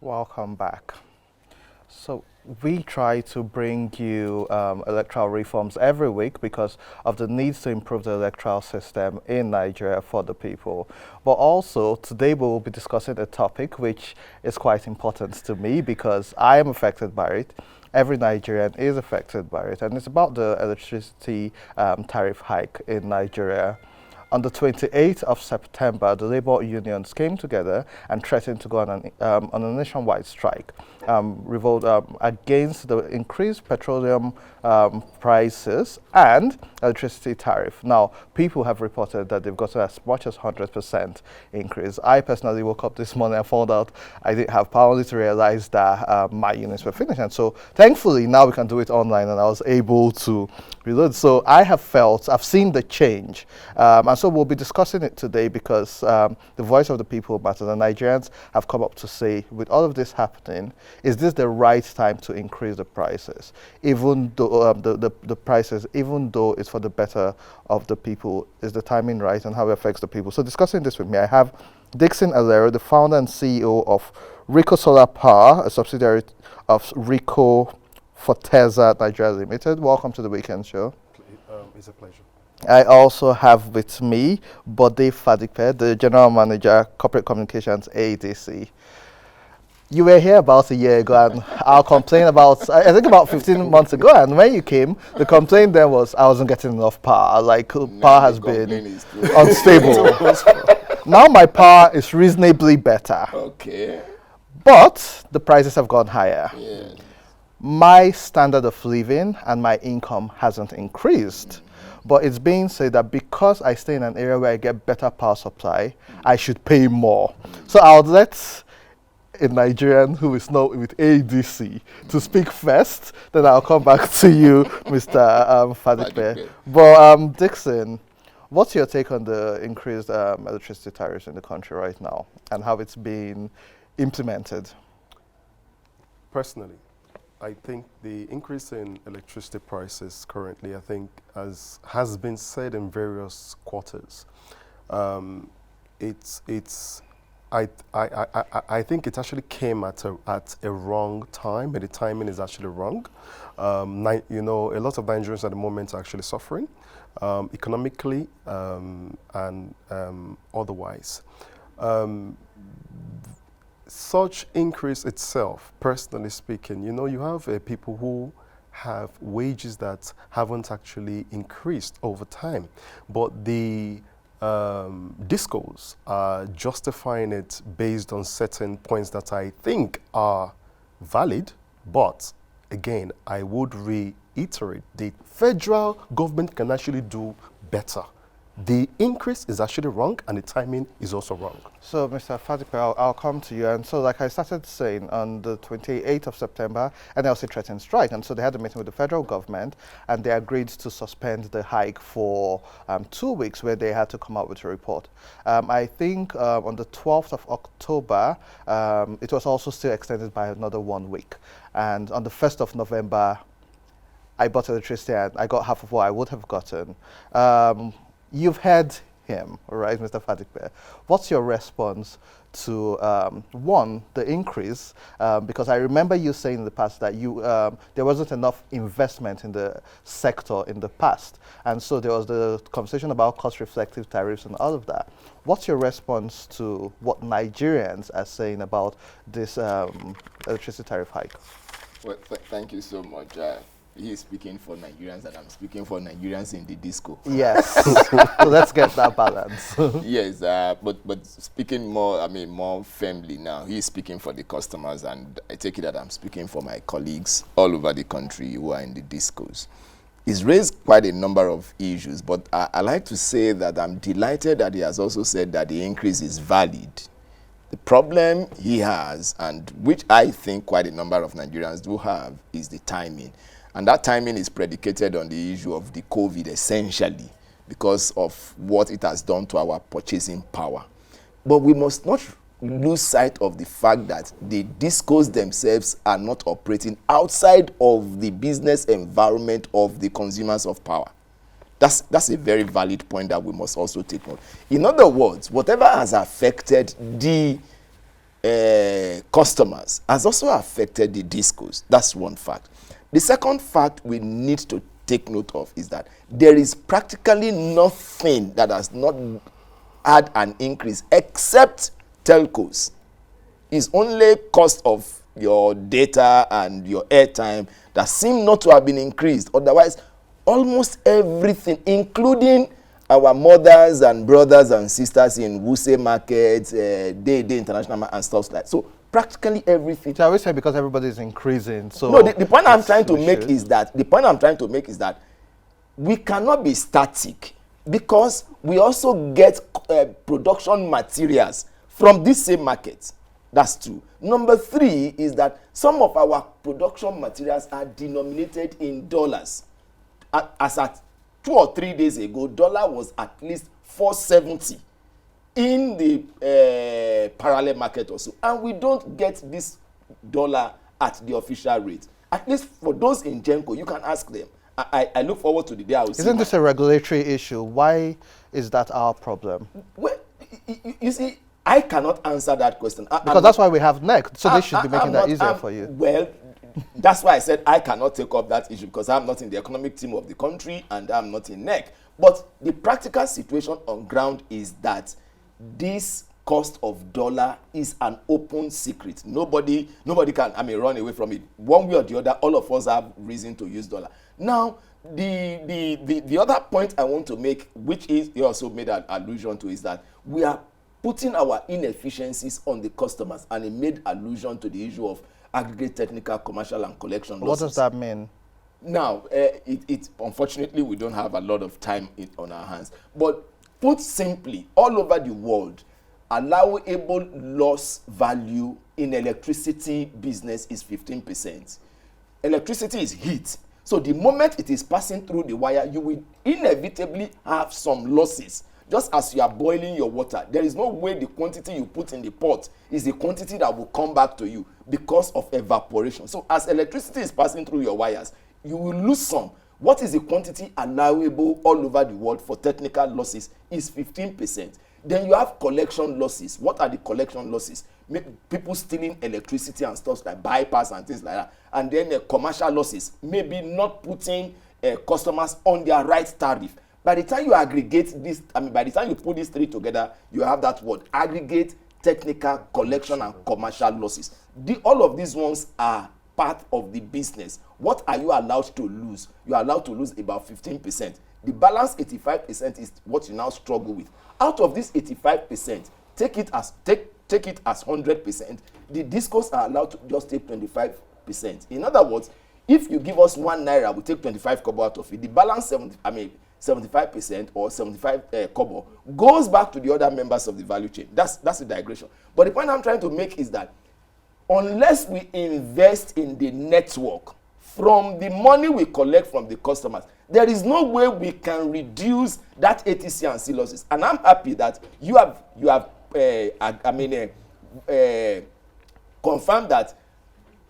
Welcome back. So we try to bring you electoral reforms every week because of the needs to improve the electoral system in Nigeria for the people. But also today we will be discussing a topic which is quite important to me because I am affected by it. Every Nigerian is affected by it, and it's about the electricity tariff hike in Nigeria. On the 28th of September, the labor unions came together and threatened to go on a nationwide strike, revolt against the increased petroleum prices and electricity tariff. Now, people have reported that they've gotten as much as 100% increase. I personally woke up this morning and found out I didn't have power only to realize that my units were finished. And so, thankfully, now we can do it online, and I was able to reload. So, I've seen the change. And so we'll be discussing it today because the voice of the people matters. And Nigerians have come up to say, with all of this happening, is this the right time to increase the prices? Even though the prices, even though it's for the better of the people, is the timing right and how it affects the people? So discussing this with me, I have Dickson Aleroh, the founder and CEO of Rico Solar Power, a subsidiary of Rico Forteza Nigeria Limited. Welcome to the Weekend Show. It's a pleasure. I also have with me Bode Fadipe, the General Manager, Corporate Communications, ADC. You were here about a year ago, and I'll complain about, I think about 15 months ago, and when you came, the complaint then was I wasn't getting enough power. Like, power has been unstable. Now my power is reasonably better. Okay. But the prices have gone higher. Yeah. My standard of living and my income hasn't increased. But it's being said that because I stay in an area where I get better power supply, I should pay more. So I'll let a Nigerian who is now with ADC to speak first, then I'll come back to you, Mr. Fadipe. But Dickson, what's your take on the increased electricity tariffs in the country right now and how it's being implemented? Personally, I think the increase in electricity prices currently, I think, as has been said in various quarters, I think it actually came at a wrong time, and the timing is actually wrong. A lot of Nigerians at the moment are actually suffering economically and otherwise. Such increase itself, personally speaking, you have people who have wages that haven't actually increased over time, but the discos are justifying it based on certain points that I think are valid, but again, I would reiterate, the federal government can actually do better. The increase is actually wrong, and the timing is also wrong. So, Mr. Fadipe, I'll come to you. And so, like I started saying, on the 28th of September, NLC threatened strike. And so they had a meeting with the federal government, and they agreed to suspend the hike for 2 weeks, where they had to come out with a report. I think on the 12th of October, it was also still extended by another 1 week. And on the 1st of November, I bought electricity, and I got half of what I would have gotten. You've heard him, all right, Mr. Fadipe. What's your response to, one, the increase? Because I remember you saying in the past that there wasn't enough investment in the sector in the past. And so there was the conversation about cost-reflective tariffs and all of that. What's your response to what Nigerians are saying about this electricity tariff hike? Well, thank you so much. He is speaking for Nigerians, and I'm speaking for Nigerians in the disco. Yes. So let's get that balance. Yes, but speaking more firmly now, he is speaking for the customers, and I take it that I'm speaking for my colleagues all over the country who are in the discos. He's raised quite a number of issues, but I like to say that I'm delighted that he has also said that the increase is valid. The problem he has, and which I think quite a number of Nigerians do have, is the timing. And that timing is predicated on the issue of the COVID, essentially, because of what it has done to our purchasing power. But we must not lose sight of the fact that the discos themselves are not operating outside of the business environment of the consumers of power. That's a very valid point that we must also take note. In other words, whatever has affected the customers has also affected the discos. That's one fact. The second fact we need to take note of is that there is practically nothing that has not had an increase except telcos. It's only cost of your data and your airtime that seem not to have been increased. Otherwise, almost everything, including our mothers and brothers and sisters in Wuse markets, Day International and stuff like that. So practically everything. So I always say because everybody is increasing. So no, the point I'm trying to make is that we cannot be static because we also get production materials from this same market. That's two. Number three is that some of our production materials are denominated in dollars. As at 2 or 3 days ago, dollar was at least 470 in the parallel market also. And we don't get this dollar at the official rate. At least for those in Genco, you can ask them. I look forward to the day I will see. Isn't this a regulatory issue? Why is that our problem? Well, you see, I cannot answer that question. Because that's why we have NEC, so they should be making that easier for you. Well, that's why I said I cannot take up that issue because I'm not in the economic team of the country and I'm not in NEC. But the practical situation on ground is that this cost of dollar is an open secret. Nobody can, run away from it. One way or the other, all of us have reason to use dollar. Now, the other point I want to make, which is you also made an allusion to, is that we are putting our inefficiencies on the customers, and it made allusion to the issue of aggregate technical, commercial, and collection losses. What does that mean? Now, unfortunately, we don't have a lot of time on our hands. But put simply, all over the world, allowable loss value in electricity business is 15%. Electricity is heat. So the moment it is passing through the wire, you will inevitably have some losses. Just as you are boiling your water, there is no way the quantity you put in the pot is the quantity that will come back to you because of evaporation. So as electricity is passing through your wires, you will lose some. What is the quantity allowable all over the world for technical losses is 15%. Then you have collection losses. What are the collection losses? People stealing electricity and stuff like bypass and things like that. And then commercial losses, maybe not putting customers on their right tariff. By the time you aggregate this, by the time you put these three together, you have that word: aggregate, technical, collection, and commercial losses. All of these ones are part of the business. What are you allowed to lose? You are allowed to lose about 15%. The balance 85% is what you now struggle with. Out of this 85%, take it as 100%. The discos are allowed to just take 25%. In other words, if you give us 1 naira, we take 25 kobo out of it. The balance 75% or 75 kobo goes back to the other members of the value chain. That's the digression. But the point I'm trying to make is that unless we invest in the network from the money we collect from the customers, there is no way we can reduce that ATC and C losses. And I'm happy that you have confirmed that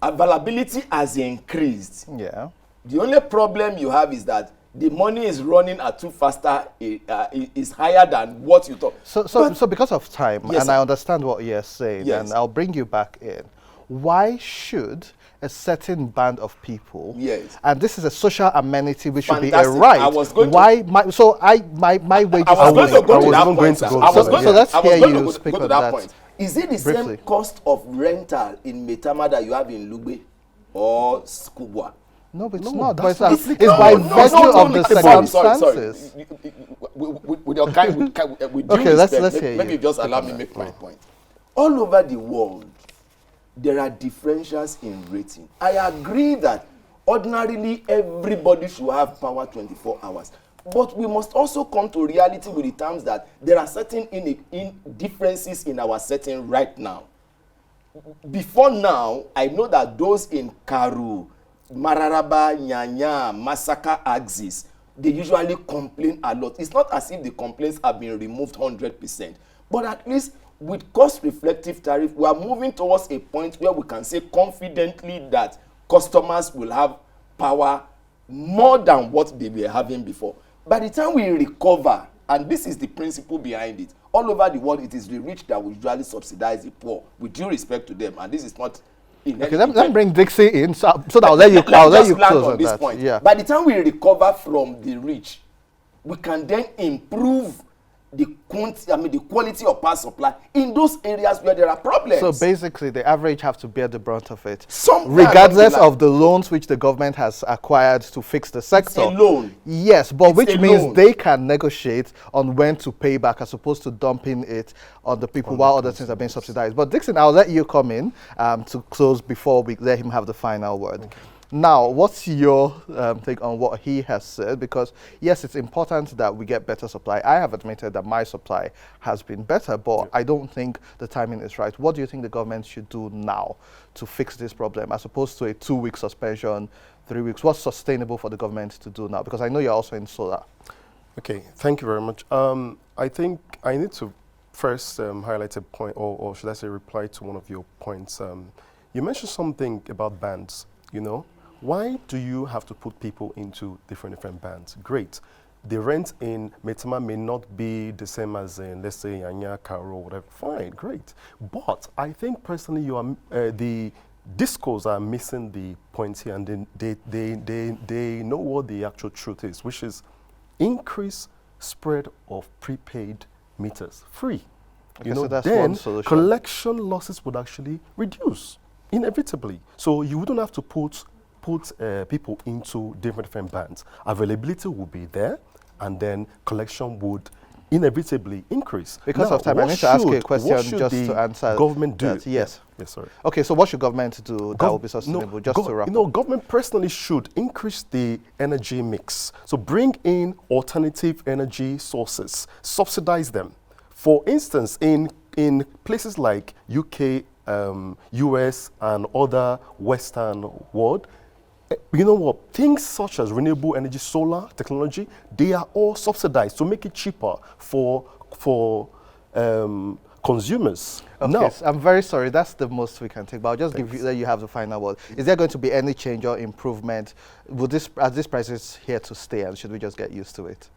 availability has increased. Yeah. The only problem you have is that the money is running at too faster, is higher than what you thought. So because of time, yes, and sir. I understand what you're saying, Yes. and I'll bring you back in. Why should a certain band of people, yes, and this is a social amenity which should be a Fantastic. right, I was going why my wages I was going to go to that point. going to Sir. go I was to going that. So let's I was hear going you to speak go to on that that point. Is it the briefly. same cost of rental in Metama that you have in Lugbe or Skubwa? No, it's No, not. that's But not it's by virtue of the circumstances. Sorry. With your kind, with due Okay, let's respect, hear maybe you. just allow me make my point. All over the world, there are differentials in rating. I agree that ordinarily everybody should have power 24 hours. But we must also come to reality with the terms that there are certain differences in our setting right now. Before now, I know that those in Karu, Mararaba, Nyanya, Masaka axis, they usually complain a lot. It's not as if the complaints have been removed 100%. But at least with cost-reflective tariff, we are moving towards a point where we can say confidently that customers will have power more than what they were having before. By the time we recover, and this is the principle behind it, all over the world, it is the rich that will usually subsidize the poor, with due respect to them. And this is not in Okay, let me bring Dickson in so that I'll let you close on this that. point. Yeah. By the time we recover from the rich, we can then improve the quality of power supply in those areas where there are problems. So basically, the average have to bear the brunt of it, Somewhere regardless along the line. of the loans which the government has acquired to fix the sector. It's a loan. Yes, but It's which a means loan. they can negotiate on when to pay back as opposed to dumping it on the people while other things are being subsidized. But Dickson, I'll let you come in to close before we let him have the final word. Okay. Now, what's your take on what he has said? Because yes, it's important that we get better supply. I have admitted that my supply has been better, but I don't think the timing is right. What do you think the government should do now to fix this problem, as opposed to a 2-week suspension, 3 weeks? What's sustainable for the government to do now? Because I know you're also in solar. Okay, thank you very much. I think I need to first highlight a point, or should I say reply to one of your points. You mentioned something about bands, you know. Why do you have to put people into different bands? Great. The rent in Metama may not be the same as in, let's say, Anya, Karo, whatever. Fine, great. But I think personally, the discos are missing the point here, and they know what the actual truth is, which is increase spread of prepaid meters, free. Okay, You know, so that's then one solution. collection losses would actually reduce inevitably. So you wouldn't have to put people into different bands. Availability will be there, and then collection would inevitably increase. Because now, of time, I need to ask you a question just to answer government do? that. Yes. Yes, sorry. Okay, so what should government do that will be sustainable? Just to wrap up. Government personally should increase the energy mix. So bring in alternative energy sources, subsidize them. For instance, in places like UK, US, and other Western world, you know what? Things such as renewable energy, solar technology, they are all subsidized to make it cheaper for consumers. Okay, Now, so I'm very sorry. That's the most we can take. But I'll just let you have the final word. Is there going to be any change or improvement? Are these prices here to stay, and should we just get used to it?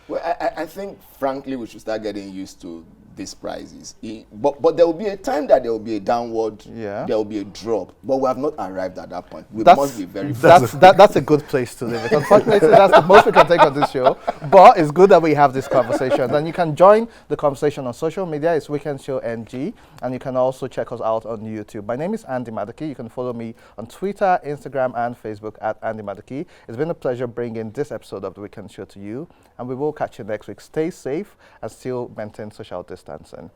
Well, I think, frankly, we should start getting used to these prices. But there will be a time that there will be a downward, there will be a drop. But we have not arrived at that point. We must be very that's a good place to leave it. Unfortunately, that's the most we can take on this show. But it's good that we have this conversation. And you can join the conversation on social media. It's Weekend Show NG. And you can also check us out on YouTube. My name is Andy Madaki. You can follow me on Twitter, Instagram, and Facebook at Andy Madaki. It's been a pleasure bringing this episode of the Weekend Show to you. And we will catch you next week. Stay safe and still maintain social distancing.